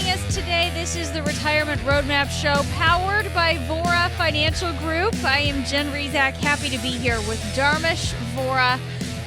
us today. This is the Retirement Roadmap Show powered by Vora Financial Group. I am Jen Rezac, happy to be here with Dharmesh Vora.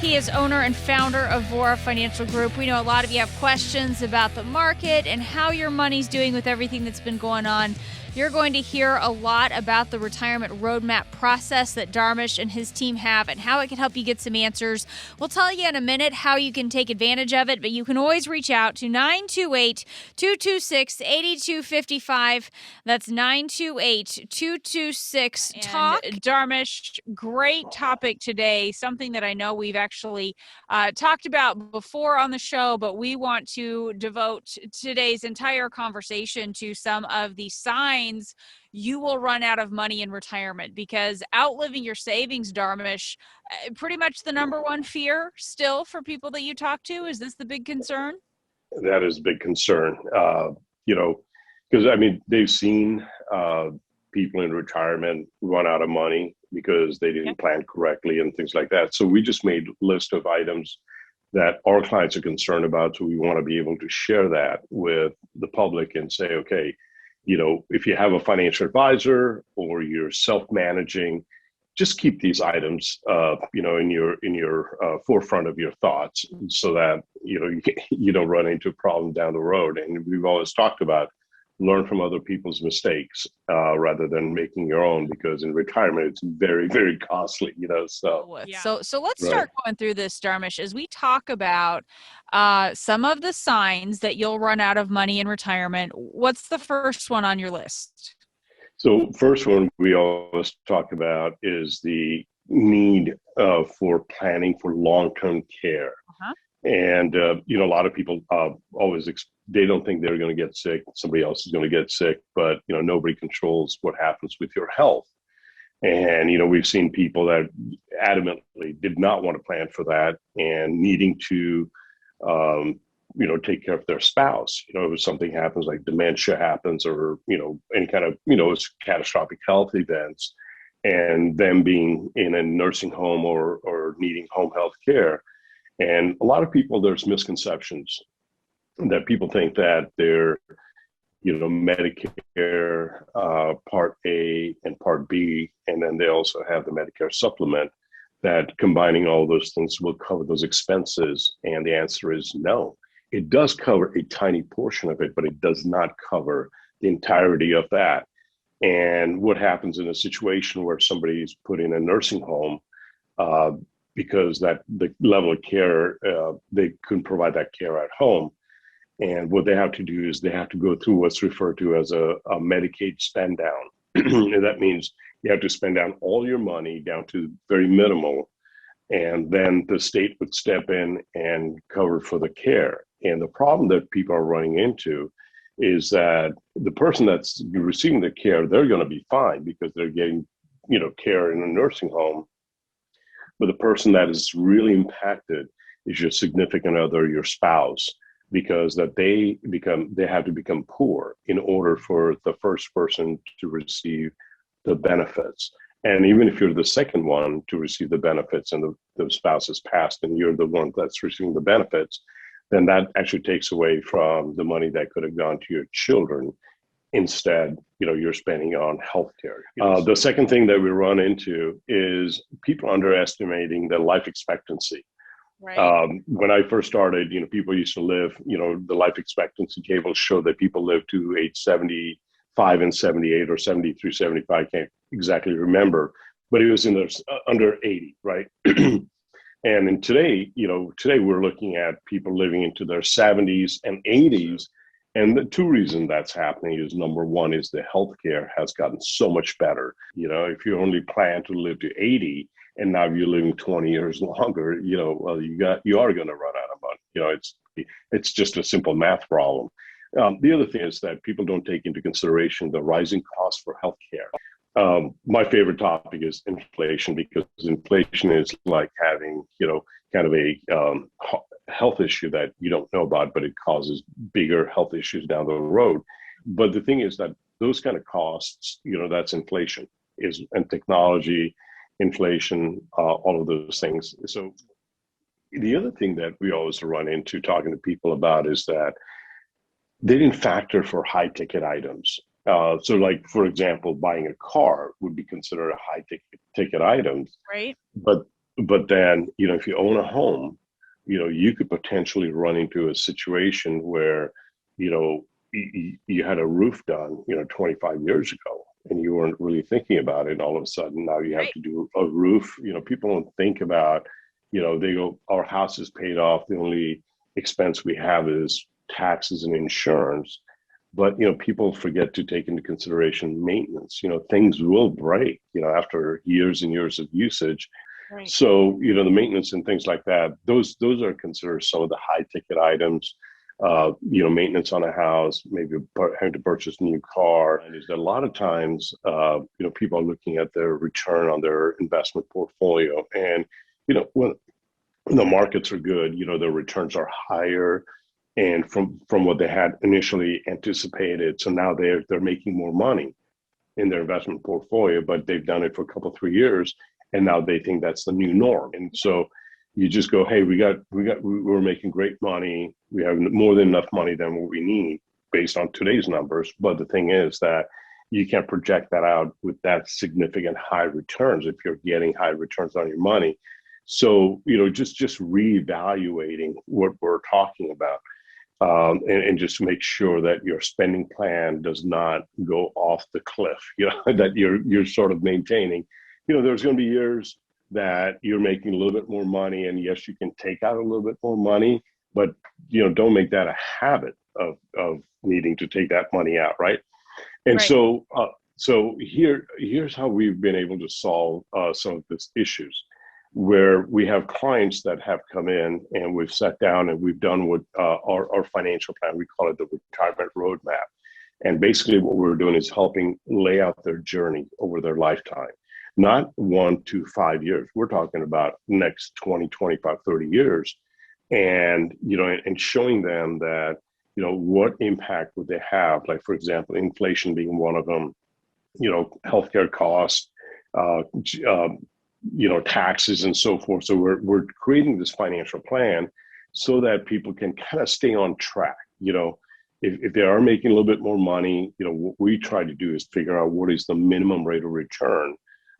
He is owner and founder of Vora Financial Group. We know a lot of you have questions about the market and how your money's doing with everything that's been going on. You're going to hear a lot about the retirement roadmap process that Dharmesh and his team have and how it can help you get some answers. We'll tell you in a minute how you can take advantage of it, but you can always reach out to 928-226-8255. That's 928-226-TALK. Dharmesh, great topic today, something that I know we've actually talked about before on the show, but we want to devote today's entire conversation to some of the signs you will run out of money in retirement, because outliving your savings, Dharmesh, pretty much the number one fear still for people that you talk to. Is this the big concern? That is a big concern, because they've seen people in retirement run out of money because they didn't plan correctly and things like that. So we just made a list of items that our clients are concerned about. So we want to be able to share that with the public and say, okay, if you have a financial advisor or you're self-managing, just keep these items, in your forefront of your thoughts, so that you don't run into a problem down the road. And we've always talked about learn from other people's mistakes rather than making your own, because in retirement it's very, very costly. So let's start going through this, Dharmesh, as we talk about some of the signs that you'll run out of money in retirement. What's the first one on your list? So first one we always talk about is the need for planning for long-term care. And, a lot of people they don't think they're going to get sick. Somebody else is going to get sick, but, nobody controls what happens with your health. And, we've seen people that adamantly did not want to plan for that and needing to, take care of their spouse. If something happens, like dementia happens, or, any kind of, catastrophic health events, and them being in a nursing home or needing home health care. And a lot of people, there's misconceptions that people think that they're, Medicare Part A and Part B, and then they also have the Medicare supplement, that combining all those things will cover those expenses. And the answer is no. It does cover a tiny portion of it, but it does not cover the entirety of that. And what happens in a situation where somebody's put in a nursing home, because that the level of care, they couldn't provide that care at home. And what they have to do is they have to go through what's referred to as a Medicaid spend down. And that means you have to spend down all your money down to very minimal. And then the state would step in and cover for the care. And the problem that people are running into is that the person that's receiving the care, they're going to be fine because they're getting, care in a nursing home. But the person that is really impacted is your significant other, your spouse, because that they have to become poor in order for the first person to receive the benefits. And even if you're the second one to receive the benefits and the spouse has passed and you're the one that's receiving the benefits, then that actually takes away from the money that could have gone to your children. Instead, you're spending on healthcare. The second thing that we run into is people underestimating the life expectancy. Right. When I first started, people used to live, the life expectancy tables show that people live to age 75 and 78 or 73, 75, I can't exactly remember, but it was in the under 80, right? And today we're looking at people living into their 70s and 80s. And the two reasons that's happening is, number one, is the healthcare has gotten so much better. If you only plan to live to 80 and now you're living 20 years longer, you are going to run out of money. It's just a simple math problem. The other thing is that people don't take into consideration the rising cost for healthcare. My favorite topic is inflation, because inflation is like having, kind of a health issue that you don't know about, but it causes bigger health issues down the road. But the thing is that those kind of costs, that's inflation, and technology, inflation, all of those things. So the other thing that we always run into talking to people about is that they didn't factor for high ticket items. So like, for example, buying a car would be considered a high ticket item. Right. But then, if you own a home, you could potentially run into a situation where, you had a roof done, 25 years ago, and you weren't really thinking about it. And all of a sudden now you have Right. to do a roof. People don't think about, they go, our house is paid off. The only expense we have is taxes and insurance. But people forget to take into consideration maintenance. Things will break, after years and years of usage. Right. So, the maintenance and things like that, those are considered some of the high ticket items. Maintenance on a house, maybe having to purchase a new car. And is that a lot of times, people are looking at their return on their investment portfolio. And, when the markets are good, their returns are higher and from what they had initially anticipated. So now they're making more money in their investment portfolio, but they've done it for a couple, 3 years, and now they think that's the new norm. And so you just go, hey, we're making great money. We have more than enough money than what we need based on today's numbers. But the thing is that you can't project that out with that significant high returns if you're getting high returns on your money. So, just reevaluating what we're talking about. And just make sure that your spending plan does not go off the cliff, that you're sort of maintaining. There's going to be years that you're making a little bit more money, and yes, you can take out a little bit more money, but don't make that a habit of needing to take that money out, right? And Right. so here's how we've been able to solve some of these issues, where we have clients that have come in and we've sat down and we've done what our financial plan, we call it the retirement roadmap. And basically what we're doing is helping lay out their journey over their lifetime, not 1 to 5 years. We're talking about next 20, 25, 30 years. And, and showing them that, what impact would they have? Like, for example, inflation being one of them, healthcare costs, taxes and so forth. So we're creating this financial plan so that people can kind of stay on track. If they are making a little bit more money, what we try to do is figure out what is the minimum rate of return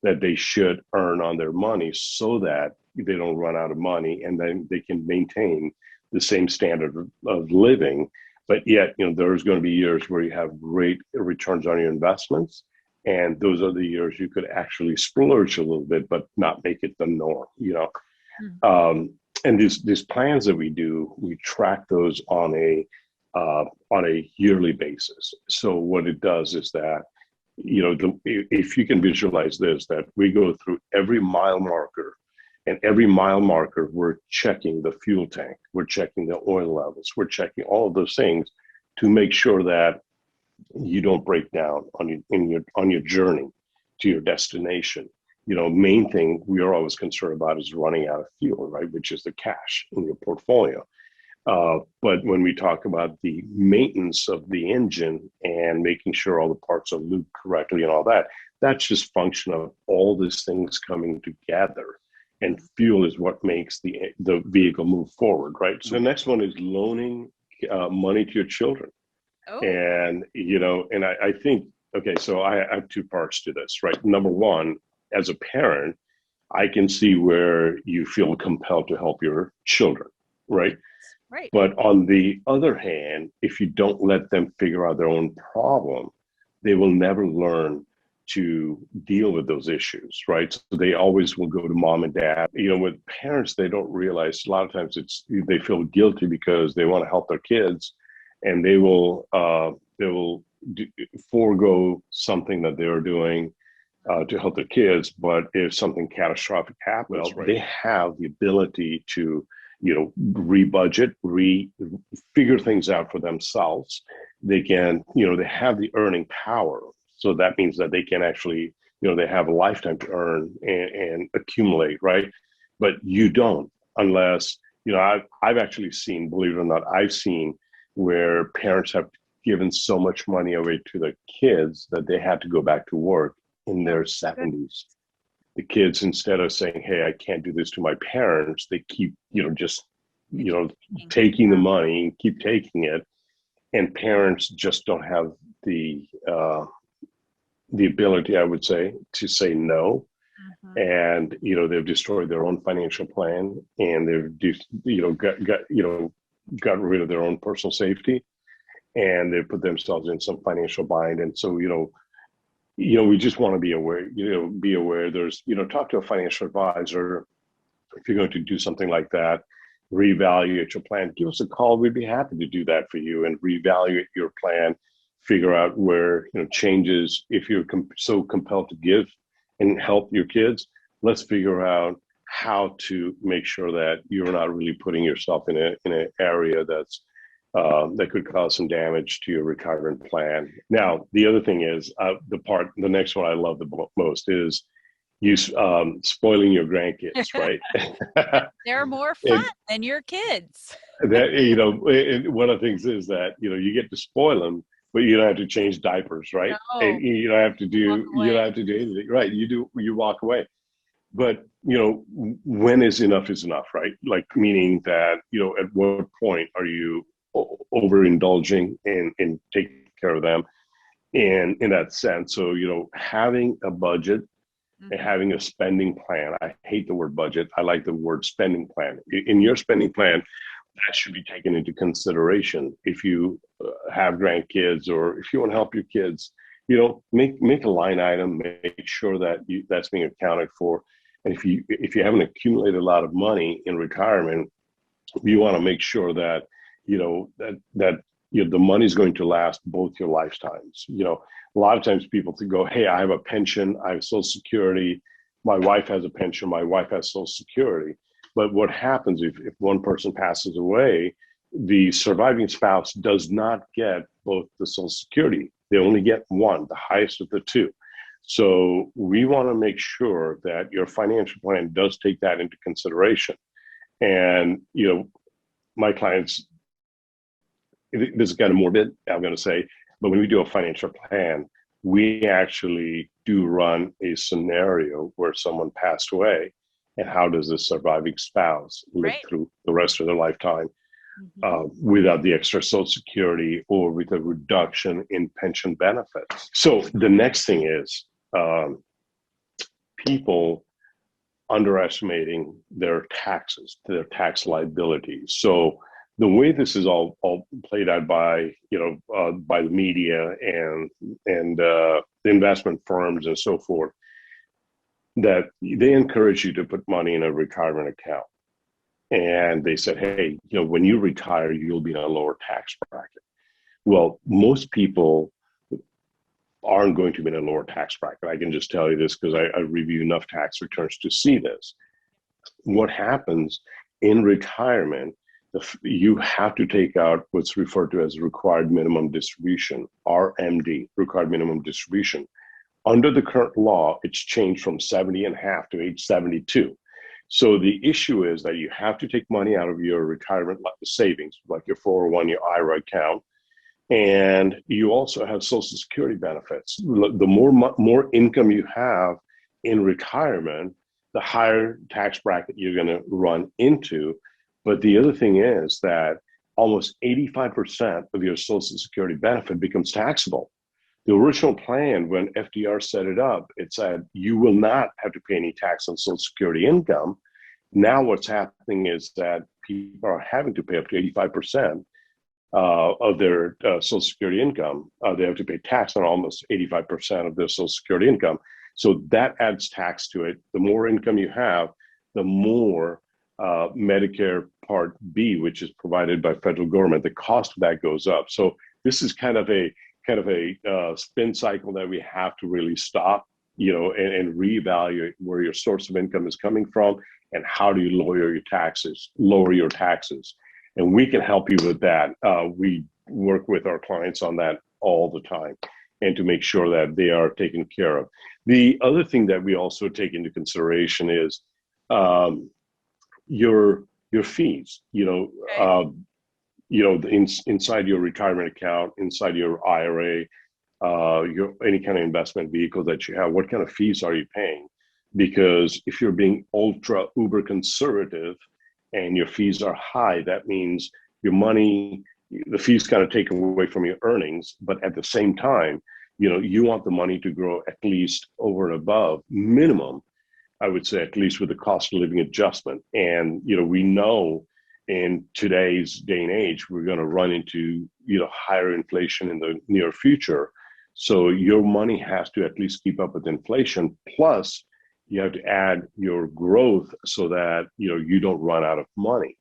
that they should earn on their money so that they don't run out of money, and then they can maintain the same standard of living. But yet, there's going to be years where you have great returns on your investments. And those are the years you could actually splurge a little bit, but not make it the norm, And these plans that we do, we track those on a yearly basis. So what it does is that, if you can visualize this, that we go through every mile marker, and every mile marker, we're checking the fuel tank, we're checking the oil levels, we're checking all of those things to make sure that you don't break down on your journey to your destination. Main thing we are always concerned about is running out of fuel, right? Which is the cash in your portfolio. But when we talk about the maintenance of the engine and making sure all the parts are lubed correctly and all that, that's just function of all these things coming together. And fuel is what makes the vehicle move forward, right? So the next one is loaning money to your children. Oh. And, and I think, okay, so I have two parts to this, right? Number one, as a parent, I can see where you feel compelled to help your children, right? Right. But on the other hand, if you don't let them figure out their own problem, they will never learn to deal with those issues, right? So they always will go to mom and dad. With parents, they don't realize a lot of times they feel guilty because they want to help their kids, and they will forego something that they're doing to help their kids. But if something catastrophic happens, they have the ability to rebudget, figure things out for themselves. They can, they have the earning power. So that means that they can actually, they have a lifetime to earn and accumulate, right? But you don't, unless, I've actually seen, believe it or not, I've seen where parents have given so much money away to the kids that they had to go back to work in their 70s. The kids, instead of saying, hey, I can't do this to my parents, they keep, taking the money and keep taking it. and parents just don't have the ability, I would say, to say no. Mhm. And they've destroyed their own financial plan, and they've got rid of their own personal safety, and they put themselves in some financial bind. And so we just want to be aware. Be aware. There's talk to a financial advisor if you're going to do something like that. Reevaluate your plan. Give us a call. We'd be happy to do that for you and reevaluate your plan. Figure out where changes. If you're so compelled to give and help your kids, let's figure out how to make sure that you're not really putting yourself in an area that could cause some damage to your retirement plan. Now, the other thing is the next one I love the most is you spoiling your grandkids, right? They're more fun than your kids. That one of the things is that you get to spoil them, but you don't have to change diapers, right? No. And you don't have to do anything, right? You walk away. But when is enough, right? Like, meaning that at what point are you overindulging in taking care of them, and in that sense. So having a budget and having a spending plan. I hate the word budget. I like the word spending plan. In your spending plan, that should be taken into consideration. If you have grandkids, or if you want to help your kids, make a line item, make sure that that's being accounted for. And if you haven't accumulated a lot of money in retirement, you want to make sure that the money's going to last both your lifetimes. A lot of times people go, hey, I have a pension, I have Social Security, my wife has a pension, my wife has Social Security. But what happens if one person passes away, the surviving spouse does not get both the Social Security. They only get one, the highest of the two. So we want to make sure that your financial plan does take that into consideration. And, my clients, this is kind of morbid, I'm going to say, but when we do a financial plan, we actually do run a scenario where someone passed away, and how does the surviving spouse live through the rest of their lifetime without the extra Social Security or with a reduction in pension benefits. So the next thing is people underestimating their taxes, their tax liabilities. So the way this is all played out by by the media and the investment firms and so forth, that they encourage you to put money in a retirement account, and they said, hey, when you retire, you'll be in a lower tax bracket. Well, most people aren't going to be in a lower tax bracket. I can just tell you this because I review enough tax returns to see this. What happens in retirement, you have to take out what's referred to as required minimum distribution, RMD, required minimum distribution. Under the current law, it's changed from 70 and a half to age 72. So the issue is that you have to take money out of your retirement savings, like your 401, your IRA account, and you also have Social Security benefits. The more income you have in retirement, the higher tax bracket you're going to run into. But the other thing is that almost 85% of your Social Security benefit becomes taxable. The original plan, when FDR set it up, it said you will not have to pay any tax on Social Security income. Now what's happening is that people are having to pay up to 85% of their Social Security income. They have to pay tax on almost 85% of their Social Security income. So that adds tax to it. The more income you have, the more Medicare Part B, which is provided by federal government, the cost of that goes up. So this is kind of a spin cycle that we have to really stop, and reevaluate where your source of income is coming from and how do you lower your taxes. And we can help you with that. We work with our clients on that all the time, and to make sure that they are taken care of. The other thing that we also take into consideration is your fees. Inside your retirement account, inside your IRA, any kind of investment vehicle that you have, what kind of fees are you paying? Because if you're being uber conservative and your fees are high, that means your money, the fees kind of take away from your earnings, but at the same time, you want the money to grow at least over and above minimum, I would say, at least with the cost of living adjustment. And, we know in today's day and age, we're going to run into, higher inflation in the near future. So your money has to at least keep up with inflation. Plus, you have to add your growth so that, you don't run out of money.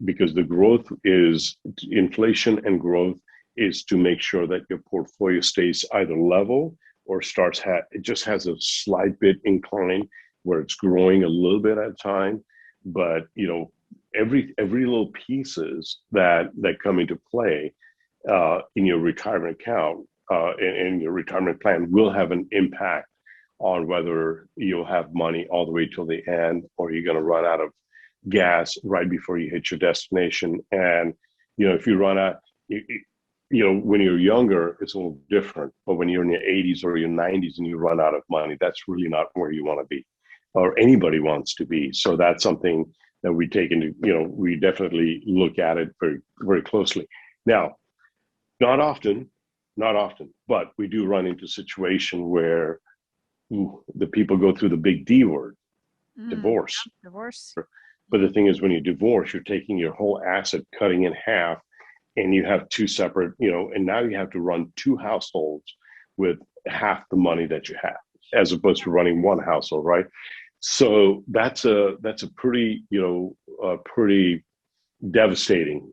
Because the growth is inflation, and growth is to make sure that your portfolio stays either level or it just has a slight bit incline where it's growing a little bit at a time. But every little pieces that come into play in your retirement account in your retirement plan will have an impact on whether you'll have money all the way till the end, or you're going to run out of gas right before you hit your destination. And if you run out, when you're younger, it's a little different. But when you're in your 80s or your 90s and you run out of money, that's really not where you want to be, or anybody wants to be. So that's something that we take into, we definitely look at it very, very closely. Now, not often, but we do run into a situation where the people go through the big D word, divorce. Divorce. But the thing is, when you divorce, you're taking your whole asset, cutting in half, and you have two separate, and now you have to run two households with half the money that you have, as opposed to running one household, right? So that's a pretty, pretty devastating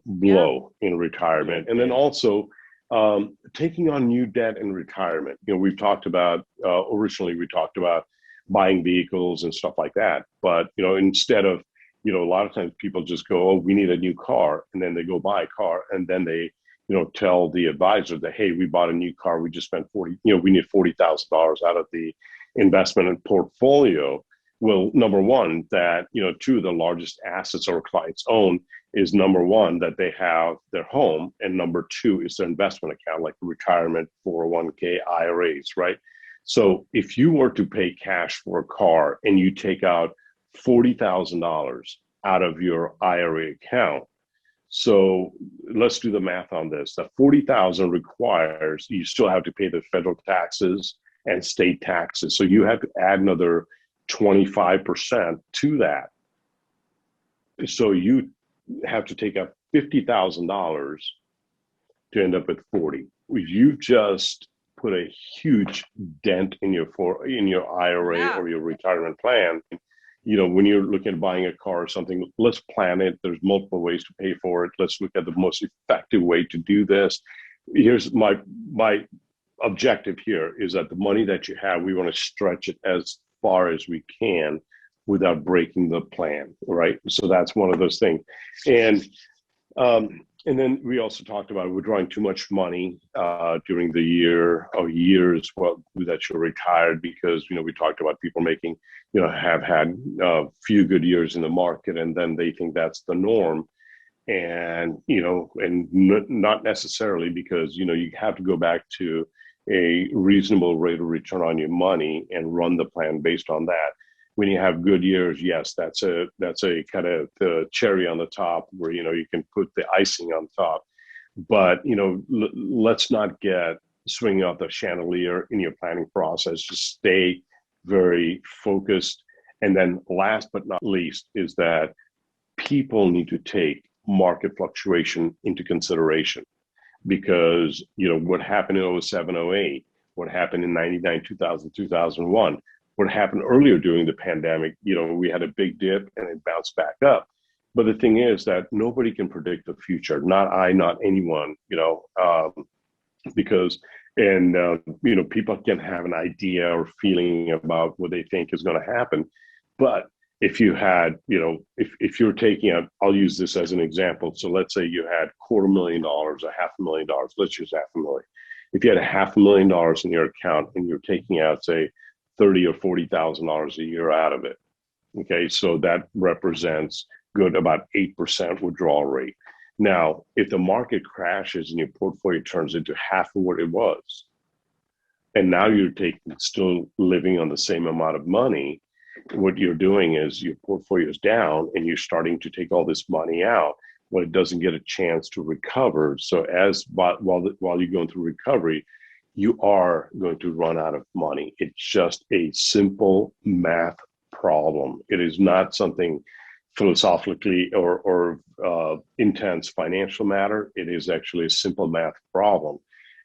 blow in retirement. And then also taking on new debt in retirement. We've talked about, originally we talked about buying vehicles and stuff like that. But, instead of, a lot of times people just go, oh, we need a new car. And then they go buy a car. And then they, tell the advisor that, hey, we bought a new car. We just spent we need $40,000 out of the investment and portfolio. Well, number one, that, two of the largest assets our clients own is, number one, that they have their home. And number two is their investment account, like retirement, 401k, IRAs, right? So if you were to pay cash for a car and you take out $40,000 out of your IRA account, so let's do the math on this. The $40,000 requires, you still have to pay the federal taxes and state taxes. So you have to add another 25% to that. So you have to take out $50,000 to end up with 40. You've just put a huge dent in your IRA or your retirement plan. When you're looking at buying a car or something, let's plan it. There's multiple ways to pay for it. Let's look at the most effective way to do this. Here's my objective here is that the money that you have, we want to stretch it as far as we can without breaking the plan, right? So that's one of those things. And then we also talked about withdrawing too much money during the year or years that you're retired, because, we talked about people making, have had a few good years in the market, and then they think that's the norm. And, not necessarily, because, you have to go back to a reasonable rate of return on your money and run the plan based on that. When you have good years, yes, that's a kind of the cherry on the top where, you can put the icing on top. But, let's not get swinging off the chandelier in your planning process. Just stay very focused. And then last but not least is that people need to take market fluctuation into consideration, because, what happened in 07, 08, what happened in 99, 2000, 2001, what happened earlier during the pandemic, we had a big dip and it bounced back up. But the thing is that nobody can predict the future, not I, not anyone, because, people can have an idea or feeling about what they think is going to happen. But if you had, if you're taking out, I'll use this as an example. So let's say you had $250,000 or $500,000, let's use $500,000. If you had $500,000 in your account and you're taking out, say, $30,000 or $40,000 a year out of it. Okay, so that represents good about 8% withdrawal rate. Now, if the market crashes and your portfolio turns into half of what it was, and now you're still living on the same amount of money, what you're doing is your portfolio is down and you're starting to take all this money out. well, it doesn't get a chance to recover. So while you're going through recovery, you are going to run out of money. It's just a simple math problem. It is not something philosophically or intense financial matter. It is actually a simple math problem.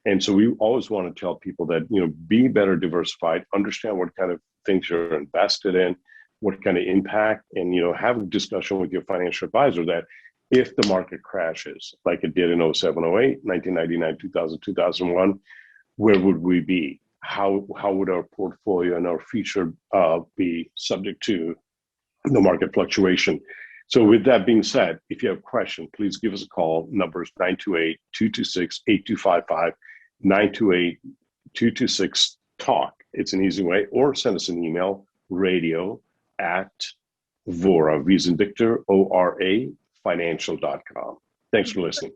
And so we always want to tell people that, be better diversified, understand what kind of things you're invested in, what kind of impact, and, have a discussion with your financial advisor that if the market crashes, like it did in 07, 08, 1999, 2000, 2001, where would we be? How would our portfolio and our future be subject to the market fluctuation? So with that being said, if you have a question, please give us a call. Number is 928-226-8255, 928-226-TALK. It's an easy way. Or send us an email, radio@Vora, V's and Victor, ORA, financial.com. Thanks for listening.